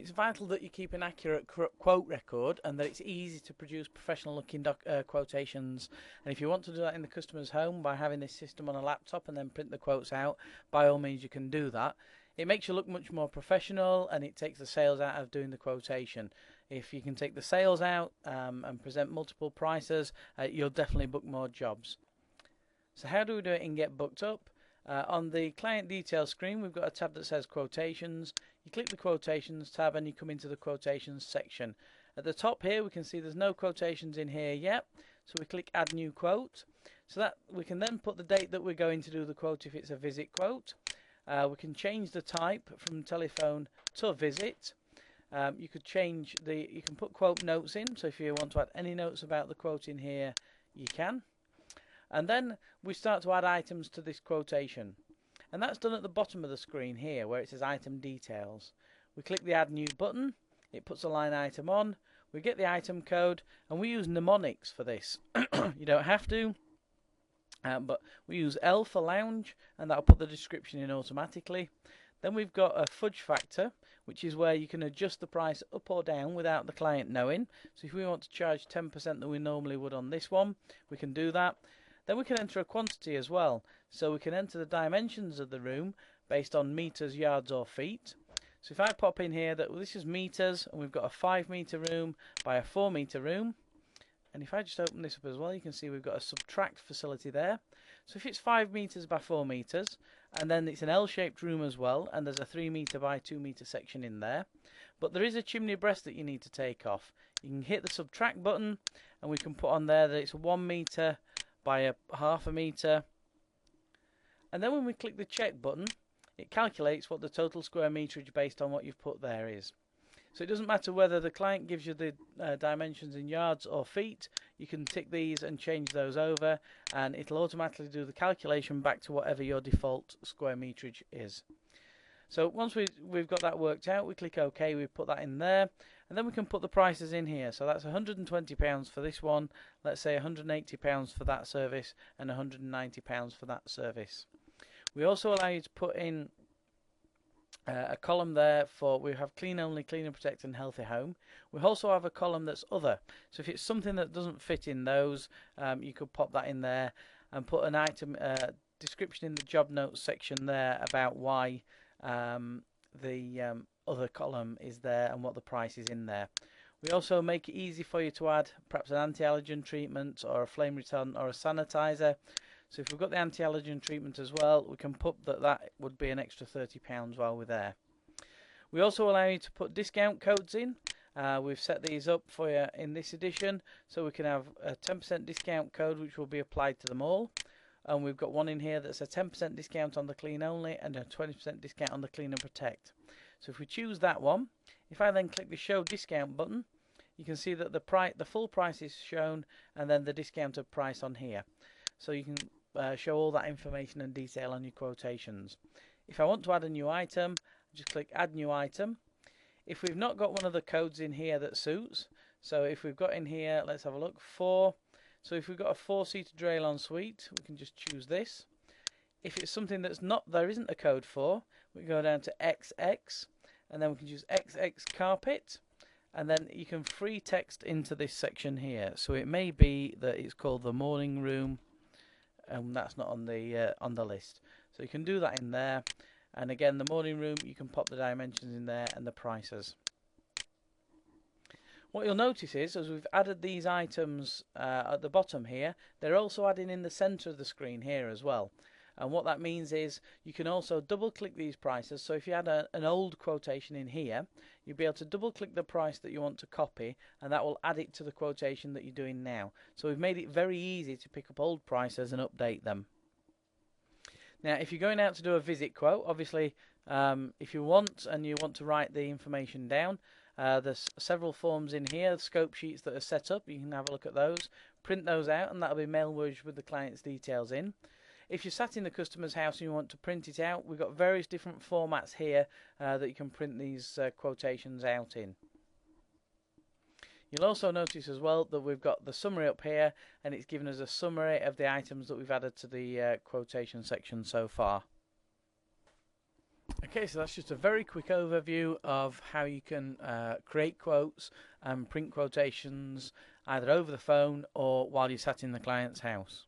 It's vital that you keep an accurate quote record and that it's easy to produce professional looking quotations. And if you want to do that in the customer's home by having this system on a laptop and then print the quotes out, by all means you can do that. It makes you look much more professional and it takes the sales out of doing the quotation. If you can take the sales out and present multiple prices, you'll definitely book more jobs. So how do we do it in Get Booked Up? On the client details screen, we've got a tab that says Quotations. You click the Quotations tab and you come into the Quotations section. At the top here, we can see there's no quotations in here yet. So we click Add New Quote. So that we can then put the date that we're going to do the quote if it's a visit quote. We can change the type from telephone to visit. You can put quote notes in. So if you want to add any notes about the quote in here, you can. And then we start to add items to this quotation. And that's done at the bottom of the screen here where it says item details. We click the add new button, it puts a line item on, we get the item code, and we use mnemonics for this. You don't have to, but we use L for lounge, and that'll put the description in automatically. Then we've got a fudge factor, which is where you can adjust the price up or down without the client knowing. So if we want to charge 10% that we normally would on this one, we can do that. Then we can enter a quantity as well. So we can enter the dimensions of the room based on meters, yards or feet. So if I pop in here that this is meters and we've got a 5 meter room by a 4 meter room. And if I just open this up as well, you can see we've got a subtract facility there. So if it's 5 meters by 4 meters, and then it's an L-shaped room as well, and there's a 3 meter by 2 meter section in there. But there is a chimney breast that you need to take off. You can hit the subtract button and we can put on there that it's 1 meter by a half a meter, and then when we click the check button it calculates what the total square meterage based on what you've put there is. So it doesn't matter whether the client gives you the dimensions in yards or feet, you can tick these and change those over and it'll automatically do the calculation back to whatever your default square meterage is. So once we've got that worked out, we click OK, we put that in there, and then we can put the prices in here. So that's £120 for this one, let's say £180 for that service, and £190 for that service. We also allow you to put in a column there for, we have clean only, clean and protect and healthy home. We also have a column that's other. So if it's something that doesn't fit in those, you could pop that in there and put an item description in the job notes section there about why the other column is there and what the price is in there. We also make it easy for you to add perhaps an anti-allergen treatment or a flame retardant or a sanitizer. So if we've got the anti-allergen treatment as well, we can put that would be an extra £30 while we're there. We also allow you to put discount codes in. We've set these up for you in this edition, so we can have a 10% discount code which will be applied to them all. And we've got one in here that's a 10% discount on the clean only and a 20% discount on the clean and protect. So if we choose that one, if I then click the show discount button, you can see that the full price is shown and then the discounted price on here. So you can show all that information and detail on your quotations. If I want to add a new item, just click add new item. If we've not got one of the codes in here that suits, so if we've got in here, let's have a look, 4. So if we've got a 4-seater Drail en suite, we can just choose this. If it's something that's there isn't a code for, we go down to XX, and then we can choose XX carpet, and then you can free text into this section here. So it may be that it's called the morning room, and that's not on the list. So you can do that in there, and again the morning room, you can pop the dimensions in there and the prices. What you'll notice is, as we've added these items at the bottom here, they're also adding in the centre of the screen here as well. And what that means is you can also double click these prices. So if you had an old quotation in here, you'll be able to double click the price that you want to copy, and that will add it to the quotation that you're doing now. So we've made it very easy to pick up old prices and update them. Now if you're going out to do a visit quote, obviously if you want to write the information down, there's several forms in here, scope sheets that are set up. You can have a look at those, print those out, and that'll be mail merged with the client's details in. If you're sat in the customer's house and you want to print it out, we've got various different formats here that you can print these quotations out in. You'll also notice as well that we've got the summary up here, and it's given us a summary of the items that we've added to the quotation section so far. Okay, so that's just a very quick overview of how you can create quotes and print quotations either over the phone or while you're sat in the client's house.